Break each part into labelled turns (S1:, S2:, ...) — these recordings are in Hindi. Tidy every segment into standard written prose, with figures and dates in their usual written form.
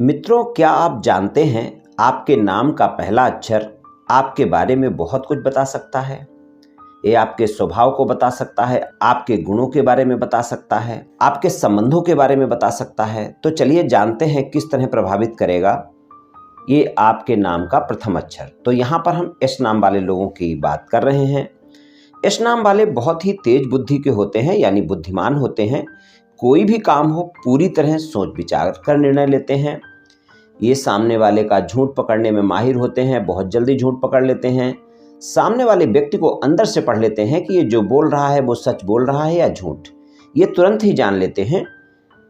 S1: मित्रों, क्या आप जानते हैं आपके नाम का पहला अक्षर आपके बारे में बहुत कुछ बता सकता है। ये आपके स्वभाव को बता सकता है, आपके गुणों के बारे में बता सकता है, आपके संबंधों के बारे में बता सकता है। तो चलिए जानते हैं किस तरह प्रभावित करेगा ये आपके नाम का प्रथम अक्षर। तो यहाँ पर हम एस नाम वाले लोगों की बात कर रहे हैं। एस नाम वाले बहुत ही तेज बुद्धि के होते हैं, यानी बुद्धिमान होते हैं। कोई भी काम हो पूरी तरह सोच विचार कर निर्णय लेते हैं। ये सामने वाले का झूठ पकड़ने में माहिर होते हैं, बहुत जल्दी झूठ पकड़ लेते हैं। सामने वाले व्यक्ति को अंदर से पढ़ लेते हैं कि ये जो बोल रहा है वो सच बोल रहा है या झूठ। ये तुरंत ही जान लेते हैं।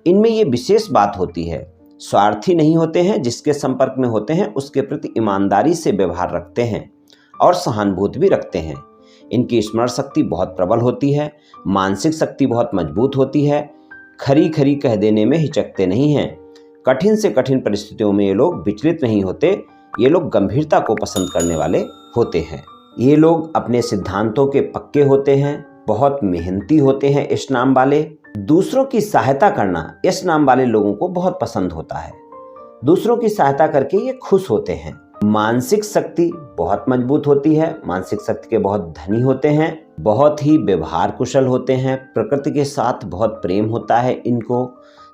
S1: इनमें ये विशेष बात होती है, स्वार्थी नहीं होते हैं। जिसके संपर्क में होते हैं उसके प्रति ईमानदारी से व्यवहार रखते हैं और सहानुभूति भी रखते हैं। इनकी स्मरण शक्ति बहुत प्रबल होती है, मानसिक शक्ति बहुत मजबूत होती है। खरी खरी कह देने में हिचकते नहीं हैं। कठिन से कठिन परिस्थितियों में ये लोग विचलित नहीं होते। ये लोग गंभीरता को पसंद करने वाले होते हैं। ये लोग अपने सिद्धांतों के पक्के होते हैं, बहुत मेहनती होते हैं। इस नाम वाले दूसरों की सहायता करना इस नाम वाले लोगों को बहुत पसंद होता है। दूसरों की सहायता करके ये खुश होते हैं। मानसिक शक्ति बहुत मजबूत होती है, मानसिक शक्ति के बहुत धनी होते हैं, बहुत ही व्यवहार कुशल होते हैं। प्रकृति के साथ बहुत प्रेम होता है इनको।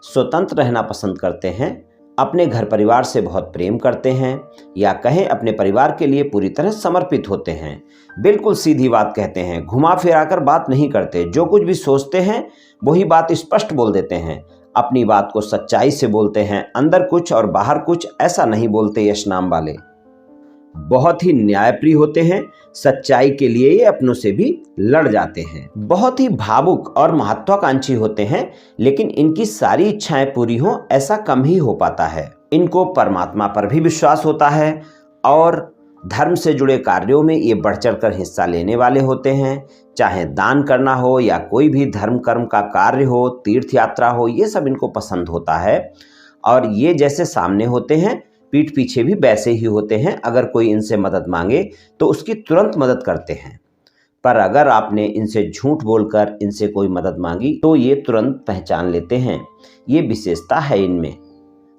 S1: स्वतंत्र रहना पसंद करते हैं, अपने घर परिवार से बहुत प्रेम करते हैं, या कहें अपने परिवार के लिए पूरी तरह समर्पित होते हैं। बिल्कुल सीधी बात कहते हैं, घुमा फिरा कर बात नहीं करते। जो कुछ भी सोचते हैं वही बात स्पष्ट बोल देते हैं। अपनी बात को सच्चाई से बोलते हैं, अंदर कुछ और बाहर कुछ ऐसा नहीं बोलते। यश नाम वाले बहुत ही न्यायप्रिय होते हैं। सच्चाई के लिए ये अपनों से भी लड़ जाते हैं। बहुत ही भावुक और महत्वाकांक्षी होते हैं, लेकिन इनकी सारी इच्छाएं पूरी हो ऐसा कम ही हो पाता है। इनको परमात्मा पर भी विश्वास होता है और धर्म से जुड़े कार्यों में ये बढ़ चढ़ कर हिस्सा लेने वाले होते हैं। चाहे दान करना हो या कोई भी धर्म कर्म का कार्य हो, तीर्थ यात्रा हो, ये सब इनको पसंद होता है। और ये जैसे सामने होते हैं पीठ पीछे भी वैसे ही होते हैं। अगर कोई इनसे मदद मांगे तो उसकी तुरंत मदद करते हैं, पर अगर आपने इनसे झूठ बोलकर इनसे कोई मदद मांगी तो ये तुरंत पहचान लेते हैं। ये विशेषता है इनमें।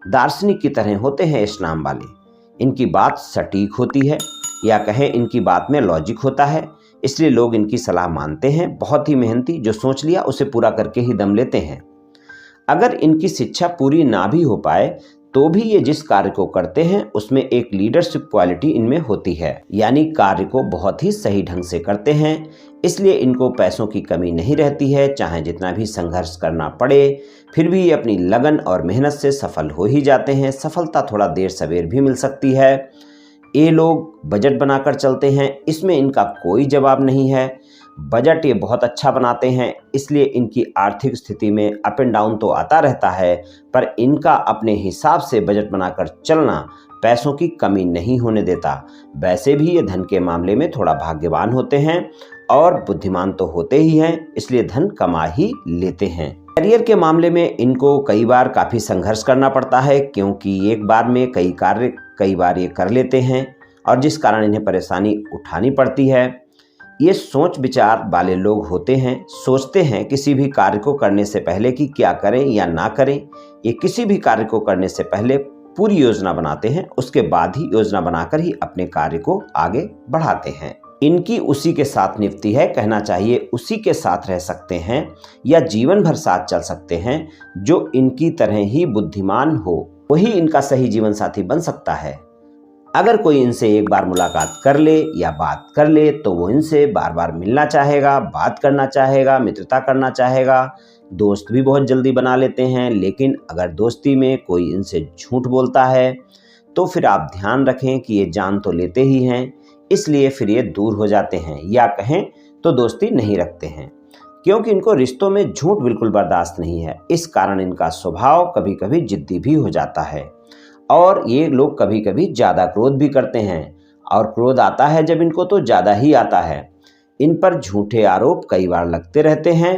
S1: दार्शनिक की तरह होते हैं इस नाम वाले। इनकी बात सटीक होती है, या कहें इनकी बात में लॉजिक होता है, इसलिए लोग इनकी सलाह मानते हैं। बहुत ही मेहनती, जो सोच लिया उसे पूरा करके ही दम लेते हैं। अगर इनकी शिक्षा पूरी ना भी हो पाए तो भी ये जिस कार्य को करते हैं उसमें एक लीडरशिप क्वालिटी इनमें होती है, यानी कार्य को बहुत ही सही ढंग से करते हैं। इसलिए इनको पैसों की कमी नहीं रहती है। चाहे जितना भी संघर्ष करना पड़े फिर भी ये अपनी लगन और मेहनत से सफल हो ही जाते हैं। सफलता थोड़ा देर सवेर भी मिल सकती है। ये लोग बजट बनाकर चलते हैं, इसमें इनका कोई जवाब नहीं है। बजट ये बहुत अच्छा बनाते हैं, इसलिए इनकी आर्थिक स्थिति में अप एंड डाउन तो आता रहता है, पर इनका अपने हिसाब से बजट बनाकर चलना पैसों की कमी नहीं होने देता। वैसे भी ये धन के मामले में थोड़ा भाग्यवान होते हैं और बुद्धिमान तो होते ही हैं, इसलिए धन कमा ही लेते हैं। करियर के मामले में इनको कई बार काफ़ी संघर्ष करना पड़ता है, क्योंकि एक बार में कई कार्य कई बार ये कर लेते हैं और जिस कारण इन्हें परेशानी उठानी पड़ती है। ये सोच विचार वाले लोग होते हैं, सोचते हैं किसी भी कार्य को करने से पहले कि क्या करें या ना करें। ये किसी भी कार्य को करने से पहले पूरी योजना बनाते हैं, उसके बाद ही योजना बनाकर ही अपने कार्य को आगे बढ़ाते हैं। इनकी उसी के साथ निभती है, कहना चाहिए उसी के साथ रह सकते हैं या जीवन भर साथ चल सकते हैं। जो इनकी तरह ही बुद्धिमान हो वही इनका सही जीवन साथी बन सकता है। अगर कोई इनसे एक बार मुलाकात कर ले या बात कर ले तो वो इनसे बार बार मिलना चाहेगा, बात करना चाहेगा, मित्रता करना चाहेगा। दोस्त भी बहुत जल्दी बना लेते हैं। लेकिन अगर दोस्ती में कोई इनसे झूठ बोलता है तो फिर आप ध्यान रखें कि ये जान तो लेते ही हैं, इसलिए फिर ये दूर हो जाते हैं, या कहें तो दोस्ती नहीं रखते हैं, क्योंकि इनको रिश्तों में झूठ बिल्कुल बर्दाश्त नहीं है। इस कारण इनका स्वभाव कभी कभी जिद्दी भी हो जाता है और ये लोग कभी कभी ज़्यादा क्रोध भी करते हैं, और क्रोध आता है जब इनको तो ज़्यादा ही आता है। इन पर झूठे आरोप कई बार लगते रहते हैं।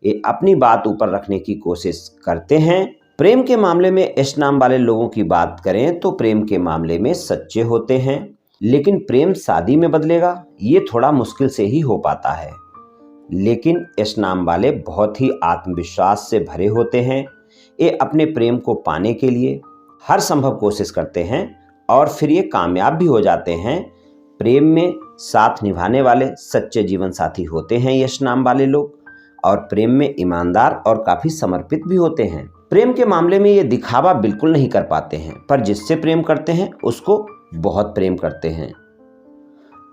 S1: ये अपनी बात ऊपर रखने की कोशिश करते हैं। प्रेम के मामले में इस नाम वाले लोगों की बात करें तो प्रेम के मामले में सच्चे होते हैं, लेकिन प्रेम शादी में बदलेगा ये थोड़ा मुश्किल से ही हो पाता है। लेकिन इस नाम वाले बहुत ही आत्मविश्वास से भरे होते हैं। ये अपने प्रेम को पाने के लिए हर संभव कोशिश करते हैं और फिर ये कामयाब भी हो जाते हैं। प्रेम में साथ निभाने वाले सच्चे जीवन साथी होते हैं यश नाम वाले लोग, और प्रेम में ईमानदार और काफ़ी समर्पित भी होते हैं। प्रेम के मामले में ये दिखावा बिल्कुल नहीं कर पाते हैं, पर जिससे प्रेम करते हैं उसको बहुत प्रेम करते हैं,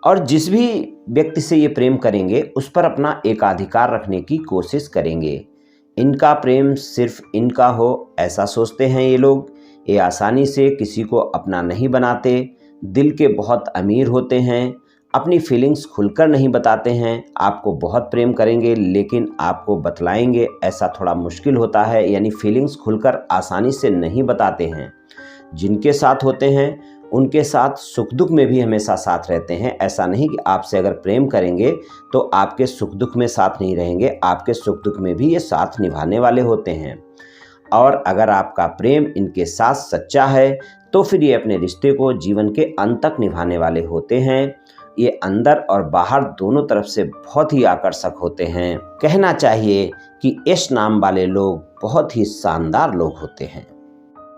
S1: और जिस भी व्यक्ति से ये प्रेम करेंगे उस पर अपना एकाधिकार रखने की कोशिश करेंगे। इनका प्रेम सिर्फ इनका हो ऐसा सोचते हैं ये लोग। ये आसानी से किसी को अपना नहीं बनाते, दिल के बहुत अमीर होते हैं, अपनी फीलिंग्स खुलकर नहीं बताते हैं। आपको बहुत प्रेम करेंगे लेकिन आपको बतलाएंगे ऐसा थोड़ा मुश्किल होता है, यानी फीलिंग्स खुलकर आसानी से नहीं बताते हैं। जिनके साथ होते हैं उनके साथ सुख दुख में भी हमेशा साथ रहते हैं। ऐसा नहीं कि आपसे अगर प्रेम करेंगे तो आपके सुख दुख में साथ नहीं रहेंगे, आपके सुख दुख में भी ये साथ निभाने वाले होते हैं। और अगर आपका प्रेम इनके साथ सच्चा है तो फिर ये अपने रिश्ते को जीवन के अंत तक निभाने वाले होते हैं। ये अंदर और बाहर दोनों तरफ से बहुत ही आकर्षक होते हैं। कहना चाहिए कि यश नाम वाले लोग बहुत ही शानदार लोग होते हैं।